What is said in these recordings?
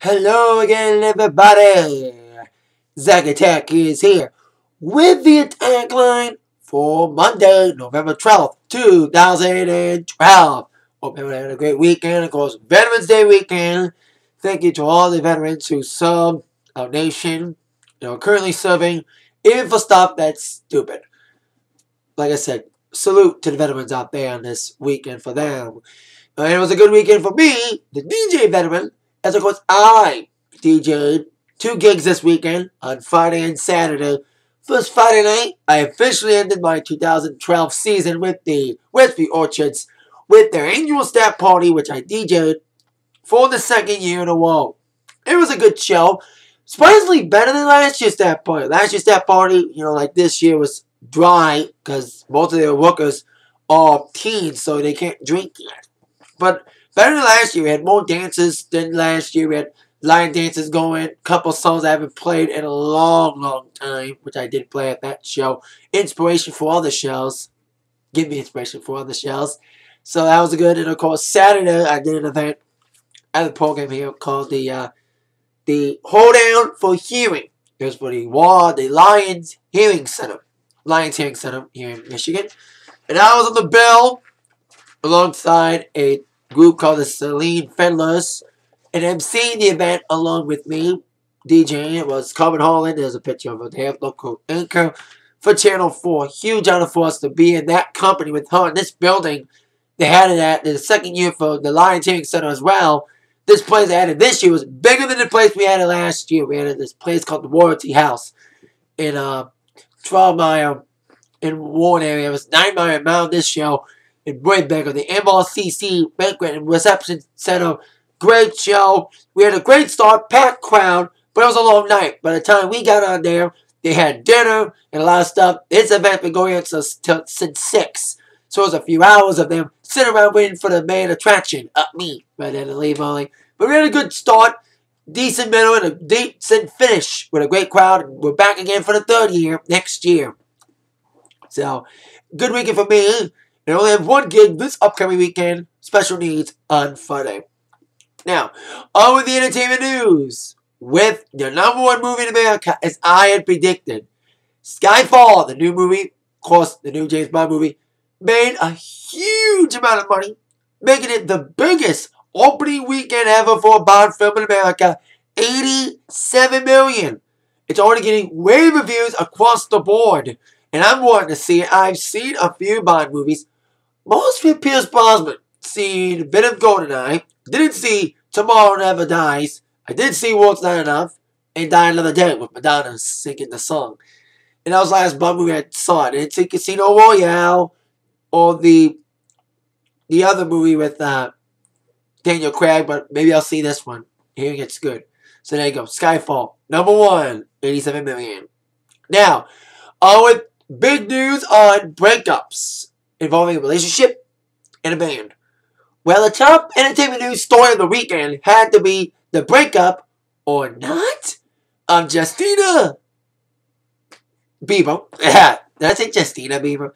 Hello again, everybody. Zack Attack is here with the Atakline for Monday, November 12th, 2012. Hope everyone had a great weekend. Of course, Veterans Day weekend. Thank you to all the veterans who served our nation, currently serving, even for stuff that's stupid. Like I said, salute to the veterans out there on this weekend for them. And it was a good weekend for me, the DJ veteran, as of course I DJ'd 2 gigs this weekend on Friday and Saturday. First Friday night, I officially ended my 2012 season with the Westby Orchards with their annual staff party, which I DJ'd for the second year in a row. It was a good show. Surprisingly better than last year's staff party. Last year's staff party, like this year, was dry because most of their workers are teens, so they can't drink yet. But better than last year. We had more dances than last year. We had line dances going. A couple songs I haven't played in a long, long time, which I did play at that show. Inspiration for other shows. Give me inspiration for other shows. So that was good. And of course, Saturday I did an event at the program here called the Hoedown for Hearing. It was for the Raw, the Lions Hearing Center here in Michigan. And I was on the bill alongside a group called the Celine Fiddlers, and emceeing the event along with me, DJing. It was Carmen Holland. There's a picture of her there, local anchor for Channel 4. Huge honor for us to be in that company with her in this building. They had it at the second year for the Lions Hearing Center as well. This place they had it this year was bigger than the place we had it last year. We had it this place called the Royalty House in 12 Mile in Warren area. It was 9 Mile Mound this show. In Breadbagger, the MRCC Banquet and Reception Center. Great show. We had a great start, packed crowd, but it was a long night. By the time we got on there, they had dinner and a lot of stuff. This event been going on since 6. So it was a few hours of them sitting around waiting for the main attraction, me, right there to leave early. But we had a good start, decent middle, and a decent finish with a great crowd. We're back again for the 3rd year next year. So, good weekend for me. I only have 1 gig this upcoming weekend, special needs on Friday. Now, on with the entertainment news. With the #1 movie in America, as I had predicted. Skyfall, the new movie, of course, the new James Bond movie, made a huge amount of money, making it the biggest opening weekend ever for a Bond film in America, $87 million. It's already getting rave reviews across the board, and I'm wanting to see it. I've seen a few Bond movies. Most with Pierce Brosnan. Seen a bit of GoldenEye. Didn't see Tomorrow Never Dies. I did see World's Not Enough. And Die Another Day with Madonna singing the song. And that was the last Bond movie I saw. I didn't see Casino Royale. Or the other movie with Daniel Craig. But maybe I'll see this one. Hearing it's good. So there you go. Skyfall. #1. $87 million. Now, with big news on breakups involving a relationship and a band. Well, the top entertainment news story of the weekend had to be the breakup, or not, of Justina Bieber. Did I say Justina Bieber?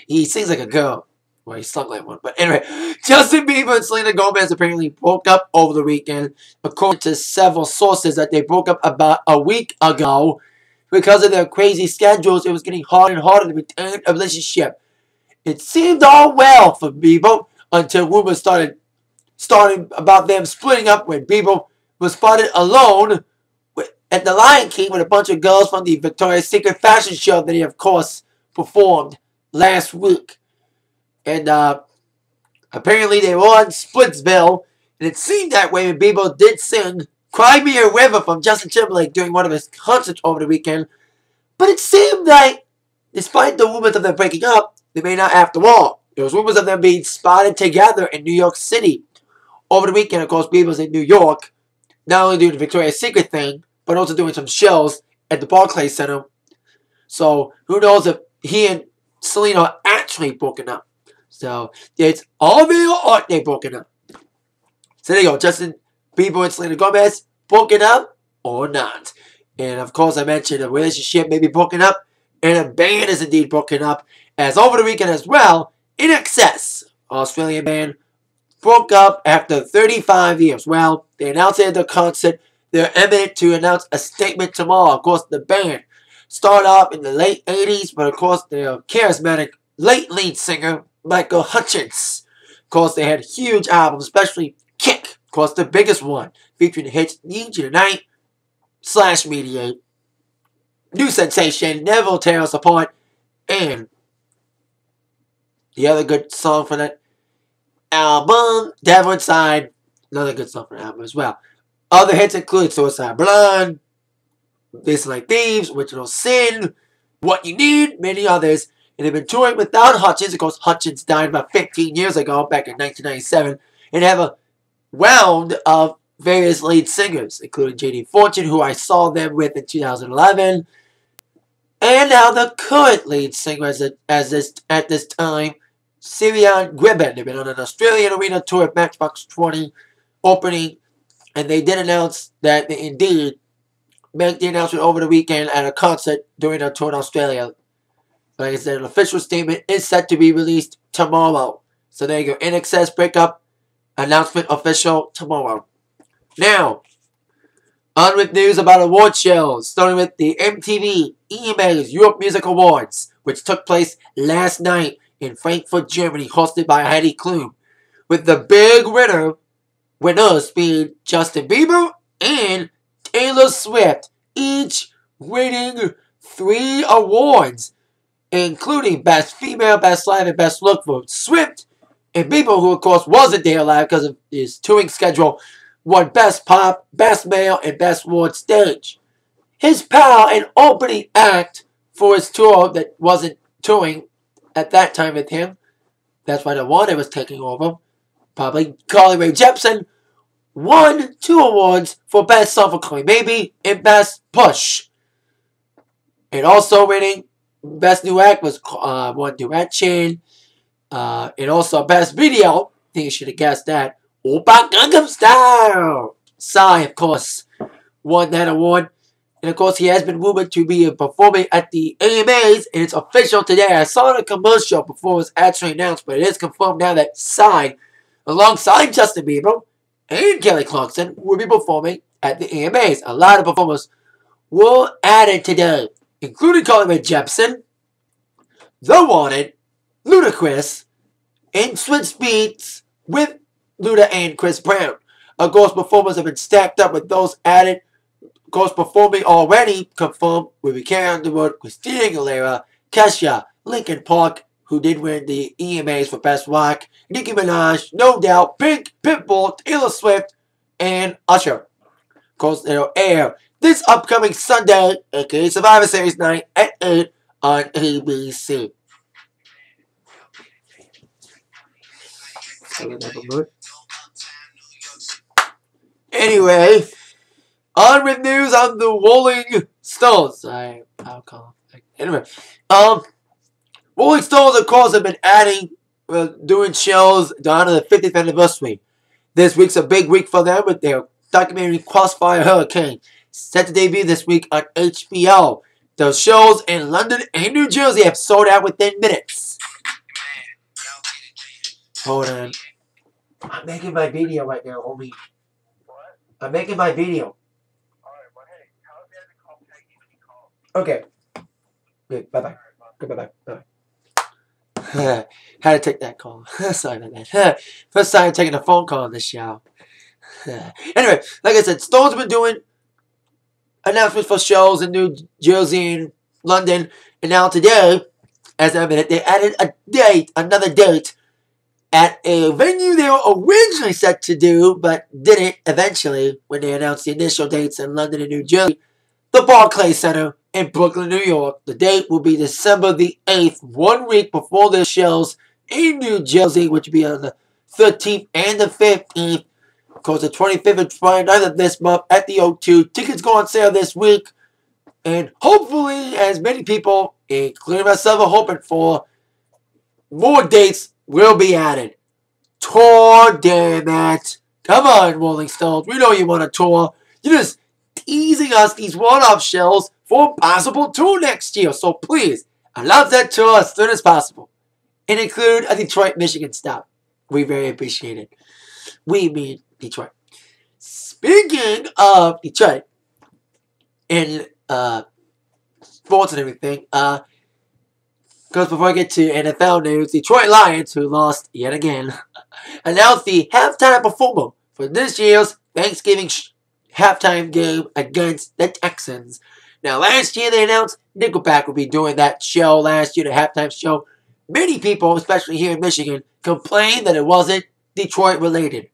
He sings like a girl. Well, he sung like one. But anyway, Justin Bieber and Selena Gomez apparently broke up over the weekend. According to several sources that they broke up about a week ago. Because of their crazy schedules, it was getting harder and harder to maintain a relationship. It seemed all well for Bieber until rumors started about them splitting up when Bieber was spotted alone at the Lion King with a bunch of girls from the Victoria's Secret fashion show that he, of course, performed last week. And apparently they were on Splitsville, and it seemed that way when Bieber did sing Cry Me a River from Justin Timberlake during one of his concerts over the weekend. But it seemed like, despite the rumors of them breaking up, they may not after all. There was rumors of them being spotted together in New York City. Over the weekend, of course, Bieber's in New York, not only doing the Victoria's Secret thing, but also doing some shows at the Barclays Center. So, who knows if he and Selena are actually broken up. So, it's all real or aren't they broken up? So there you go, Justin Bieber and Selena Gomez, broken up or not. And of course, I mentioned a relationship may be broken up, and a band is indeed broken up. As over the weekend as well, INXS, Australian band, broke up after 35 years. Well, they announced at the concert they're imminent to announce a statement tomorrow. Of course, the band started off in the late 80s, but of course, their charismatic late lead singer, Michael Hutchence. Of course, they had huge albums, especially Kick. Of course, the biggest one, featuring the hits Need You Tonight, Slash Mediate, New Sensation, Never Will Tear Us Apart, and the other good song for that album, Devil Inside, another good song for the album as well. Other hits include Suicide Blonde, This Like Thieves, Original Sin, What You Need, many others. And they've been touring without Hutchence. Of course, Hutchence died about 15 years ago, back in 1997. And have a round of various lead singers, including J.D. Fortune, who I saw them with in 2011. And now the current lead singer at this time, Sirian Gribbon. They've been on an Australian arena tour at Matchbox 20 opening. And they did announce that they indeed make the announcement over the weekend at a concert during their tour in Australia. Like I said, an official statement is set to be released tomorrow. So there you go. INXS breakup announcement official tomorrow. Now, on with news about award shows, starting with the MTV EMAs Europe Music Awards, which took place last night in Frankfurt, Germany, hosted by Heidi Klum, with the big winners being Justin Bieber and Taylor Swift, each winning 3 awards, including Best Female, Best Live, and Best Look for Swift. And Bieber, who of course wasn't there live because of his touring schedule, won Best Pop, Best Male, and Best World Stage. His pal and opening act for his tour that wasn't touring at that time with him, that's why the one was taking over, probably Carly Rae Jepsen, won 2 awards for Best Song for Call Me Maybe and Best Push. And also winning Best New Act was one Duet Chain. And also Best Video, I think you should have guessed that, Oppa Gangnam Style. Psy, of course, won that award. And of course, he has been rumored to be performing at the EMAs, and it's official today. I saw the commercial before it was actually announced, but it is confirmed now that Psy, alongside Justin Bieber and Kelly Clarkson, will be performing at the EMAs. A lot of performers were added today, including Carly Rae Jepsen, The Wanted, Ludacris, and Switch Beats with Luda and Chris Brown. Of course, performers have been stacked up with those added. Of course, performing already confirmed will be Carrie Underwood, Christina Aguilera, Kesha, Linkin Park, who did win the EMAs for Best Rock, Nicki Minaj, No Doubt, Pink, Pitbull, Taylor Swift, and Usher. Of course, it'll air this upcoming Sunday, aka Survivor Series night at 8 on ABC. Anyway, on with news on the Rolling Stones. Anyway, Rolling Stones, of course, have been doing shows to honor the 50th anniversary. This week's a big week for them with their documentary Crossfire Hurricane, set to debut this week on HBO. The shows in London and New Jersey have sold out within minutes. Hold on. I'm making my video right now, homie. What? I'm making my video. Alright, well, hey, tell me to call Peggy when you call. Okay. Good, bye-bye. Goodbye, bye-bye. Had to take that call. Sorry about that. First time taking a phone call on this show. Anyway, like I said, Stone's been doing announcements for shows in New Jersey and London. And now today, as I admitted, they added another date, at a venue they were originally set to do, but didn't eventually when they announced the initial dates in London and New Jersey. The Barclays Center in Brooklyn, New York. The date will be December the 8th, 1 week before the shows in New Jersey, which will be on the 13th and the 15th. Of course, the 25th and 29th of this month at the O2. Tickets go on sale this week. And hopefully, as many people, including myself, are hoping for, more dates will be added. Tour, damn it. Come on, Rolling Stones. We know you want a tour. You're just teasing us these one-off shows for a possible tour next year. So please, announce that tour as soon as possible. And include a Detroit, Michigan stop. We very appreciate it. We mean Detroit. Speaking of Detroit and sports and everything, because before I get to NFL news, Detroit Lions, who lost yet again, announced the halftime performer for this year's Thanksgiving halftime game against the Texans. Now, last year they announced Nickelback would be doing that show last year, the halftime show. Many people, especially here in Michigan, complained that it wasn't Detroit related.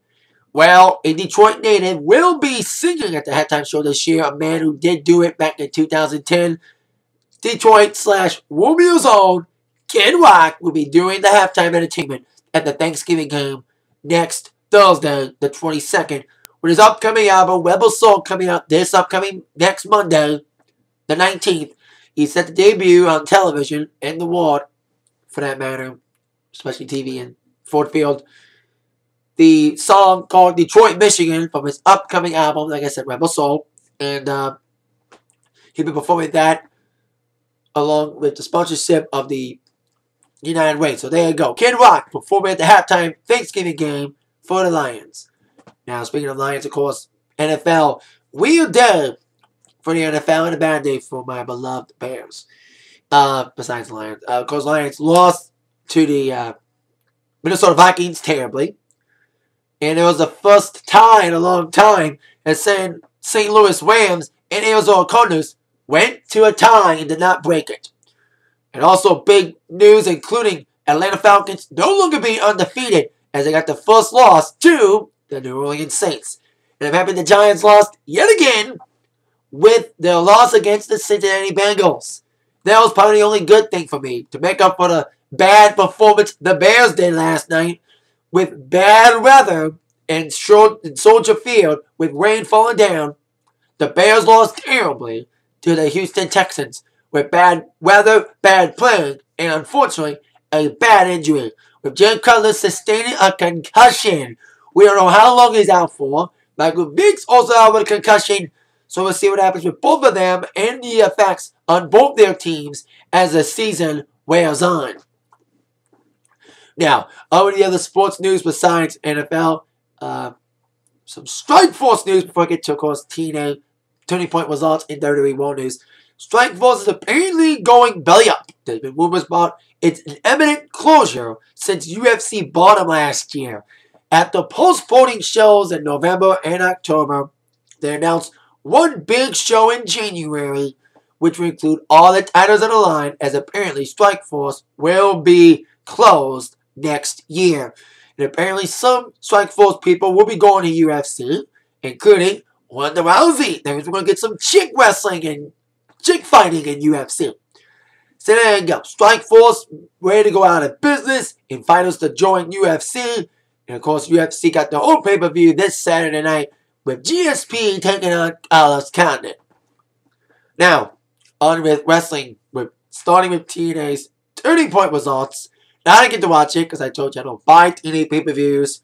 Well, a Detroit native will be singing at the halftime show this year, a man who did do it back in 2010. Detroit/Romeo's own Kid Rock will be doing the halftime entertainment at the Thanksgiving game next Thursday, the 22nd, with his upcoming album, Rebel Soul, coming out this upcoming next Monday, the 19th. He's set to debut on television and the world, for that matter, especially TV and Ford Field. The song called Detroit, Michigan, from his upcoming album, like I said, Rebel Soul. And he'll be performing that along with the sponsorship of the United Way. So there you go. Kid Rock performing at the halftime Thanksgiving game for the Lions. Now, speaking of Lions, of course, NFL. Real day for the NFL and a bad day for my beloved Bears. Besides the Lions. Of course, Lions lost to the Minnesota Vikings terribly. And it was the first tie in a long time that St. Louis Rams and Arizona Cardinals went to a tie and did not break it. And also big news, including Atlanta Falcons no longer being undefeated as they got the first loss to the New Orleans Saints. And it happened the Giants lost yet again with their loss against the Cincinnati Bengals. That was probably the only good thing for me to make up for the bad performance the Bears did last night. With bad weather and Soldier Field with rain falling down, the Bears lost terribly to the Houston Texans with bad weather, bad playing, and unfortunately, a bad injury. With Jay Cutler sustaining a concussion. We don't know how long he's out for. Michael Vick's also out with a concussion. So we'll see what happens with both of them and the effects on both their teams as the season wears on. Now, over to the other sports news besides NFL. Some Strikeforce news before I get to, of course, TNA Turning Point results in WWE Raw news. Strikeforce is apparently going belly up. There's been rumors about its imminent closure since UFC bought them last year. After postponing shows in November and October, they announced one big show in January, which will include all the titles on the line, as apparently Strikeforce will be closed next year. And apparently some Strikeforce people will be going to UFC, including Ronda Rousey. That means we're going to get some chick wrestling and chick fighting in UFC. So there you go. Strikeforce ready to go out of business. Invite us to join UFC. And of course, UFC got their own pay-per-view this Saturday night with GSP taking on Carlos Condit. Now, on with wrestling, starting with TNA's Turning Point results. Now, I didn't get to watch it because I told you I don't buy TNA pay-per-views.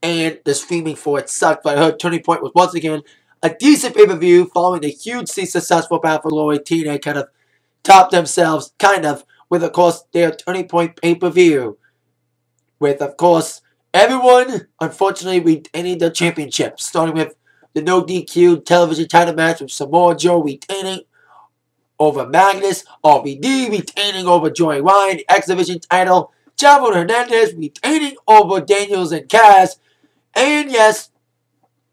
And the streaming for it sucked. But I heard Turning Point was once again a decent pay-per-view following the hugely successful Battle for Glory. TNA kind of topped themselves, with, of course, their Turning Point pay-per-view. With, of course, everyone, unfortunately, retaining the championship. Starting with the no DQ television title match with Samoa Joe retaining over Magnus, RVD retaining over Joey Ryan, the X Division title, Chavo Hernandez retaining over Daniels and Kaz, and yes,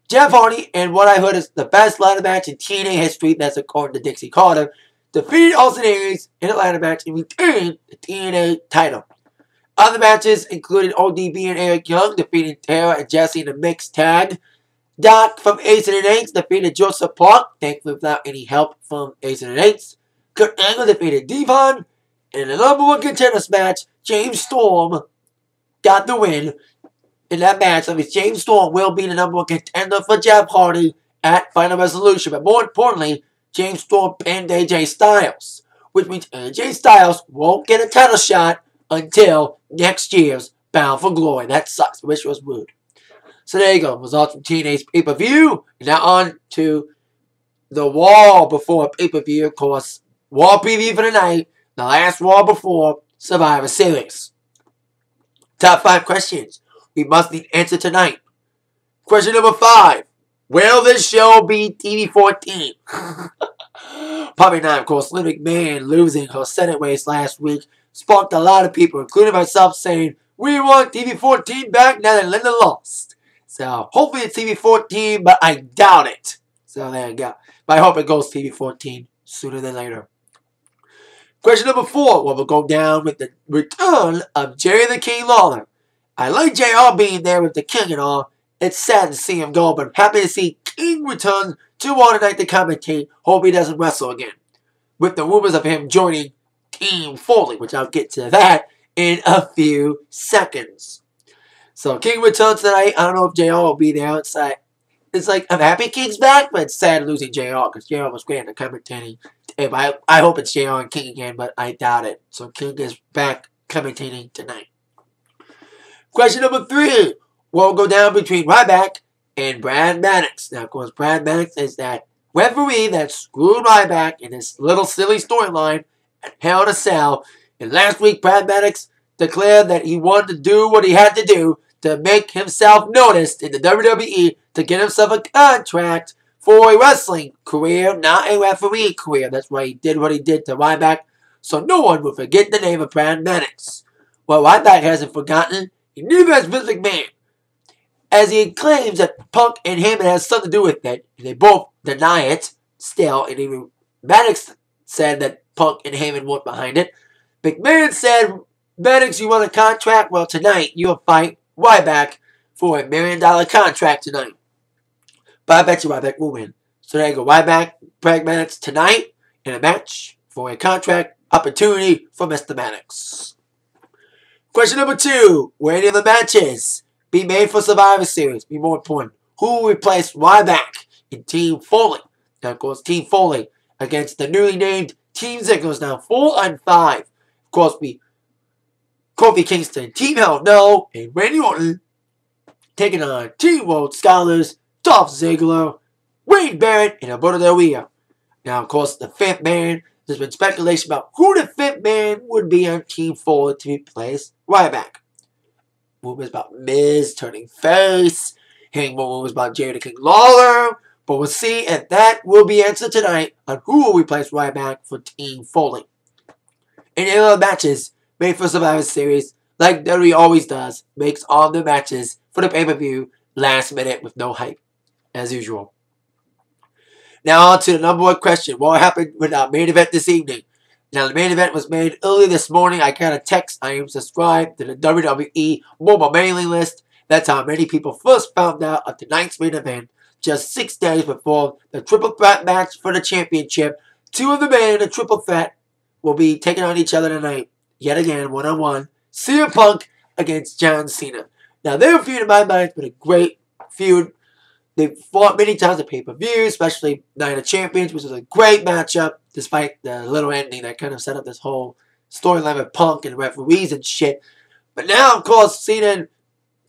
Jeff Hardy, and what I heard is the best ladder match in TNA history, that's according to Dixie Carter, defeated Austin Aries in a ladder match and retained the TNA title. Other matches included ODB and Eric Young defeating Tara and Jesse in a mixed tag. Doc from Ace and Eights defeated Joseph Park, thankfully without any help from Ace and Eights. Kurt Angle defeated Devon. In the number one contenders match, James Storm got the win in that match. That means James Storm will be the number one contender for Jeff Hardy at Final Resolution. But more importantly, James Storm pinned AJ Styles, which means AJ Styles won't get a title shot until next year's Bound for Glory. That sucks. I wish it was rude. So there you go. Results from TNA's pay-per-view. And now on to the Raw before pay-per-view. Of course, Raw preview for the night. The last Raw before Survivor Series. Top 5 questions we must need answer tonight. Question number 5. Will this show be TV 14? Probably not, of course. Lynn McMahon losing her Senate race last week sparked a lot of people, including myself, saying, we want TV 14 back now that Linda lost. So, hopefully it's TV 14, but I doubt it. So, there you go. But I hope it goes TV 14 sooner than later. Question number 4. Well, we'll go down with the return of Jerry the King Lawler. I like JR being there with the King and all. It's sad to see him go, but I'm happy to see King return to Raw tonight to commentate. Hope he doesn't wrestle again. With the rumors of him joining Team Foley, which I'll get to that in a few seconds. So King returns tonight. I don't know if JR will be there. It's like I'm happy King's back, but it's sad losing JR because JR was great at commentating. I hope it's JR and King again, but I doubt it. So King is back commentating tonight. Question number 3. Will go down between Ryback and Brad Maddox. Now, of course, Brad Maddox is that referee that screwed Ryback in this little silly storyline at Hell in a Cell. And last week, Brad Maddox declared that he wanted to do what he had to do to make himself noticed in the WWE to get himself a contract for a wrestling career, not a referee career. That's why he did what he did to Ryback, so no one would forget the name of Brad Maddox. Well, Ryback hasn't forgotten. He neither has Vince McMahon, as he claims that Punk and Heyman has something to do with it. They both deny it still, and even Maddox said that Punk and Heyman weren't behind it. McMahon said, Maddox, you want a contract? Well, tonight you'll fight Ryback for $1 million contract tonight. But I bet you Ryback will win. So there you go. Ryback, Brad Maddox tonight in a match for a contract opportunity for Mr. Maddox. Question number 2. Will any of the matches be made for Survivor Series? Be more important. Who will replace Ryback in Team Foley? Now, of course, Team Foley against the newly named Team Ziggler's now 4-5. Of course, Kofi Kingston, Team Hell No, and Randy Orton taking on Team World Scholars, Dolph Ziggler, Wade Barrett, and Alberto Del Rio. Now, of course, the 5th man, there's been speculation about who the 5th man would be on Team Foley to replace Ryback. Rumors about Miz turning face, hearing more rumors about Jerry the King Lawler, but we'll see if that will be answered tonight on who will replace Ryback for Team Foley. Any other matches made for Survivor Series, like WWE always does, makes all the matches for the pay-per-view last minute with no hype, as usual. Now on to the number 1 question. What happened with our main event this evening? Now the main event was made early this morning. I got a text. I am subscribed to the WWE mobile mailing list. That's how many people first found out of tonight's main event, just 6 days before the triple threat match for the championship. 2 of the men in the triple threat will be taking on each other tonight. Yet again, one-on-one. CM Punk against John Cena. Now, their feud in my mind has been a great feud. They've fought many times at pay-per-view, especially Night of Champions, which was a great matchup, despite the little ending that kind of set up this whole storyline with Punk and referees and shit. But now, of course, Cena and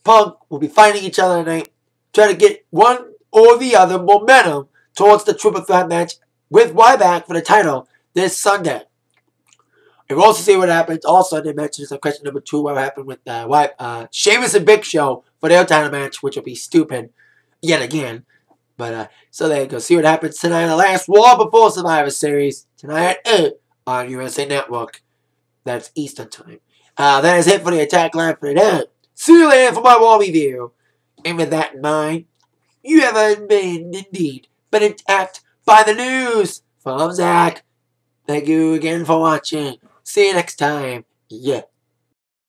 Punk will be fighting each other tonight, trying to get one or the other momentum towards the triple threat match with Ryback for the title this Sunday. And we'll also see what happens. Also, they mentioned in question number 2 what happened with Sheamus and Big Show for their title match, which will be stupid yet again. But so there you go. See what happens tonight. The last War before Survivor Series tonight at 8 on USA Network. That's Eastern time. That is it for the Atakline for today. See you later for my War review. And with that in mind, you have been indeed been attacked by the news from Zach. Thank you again for watching. See you next time. Yeah.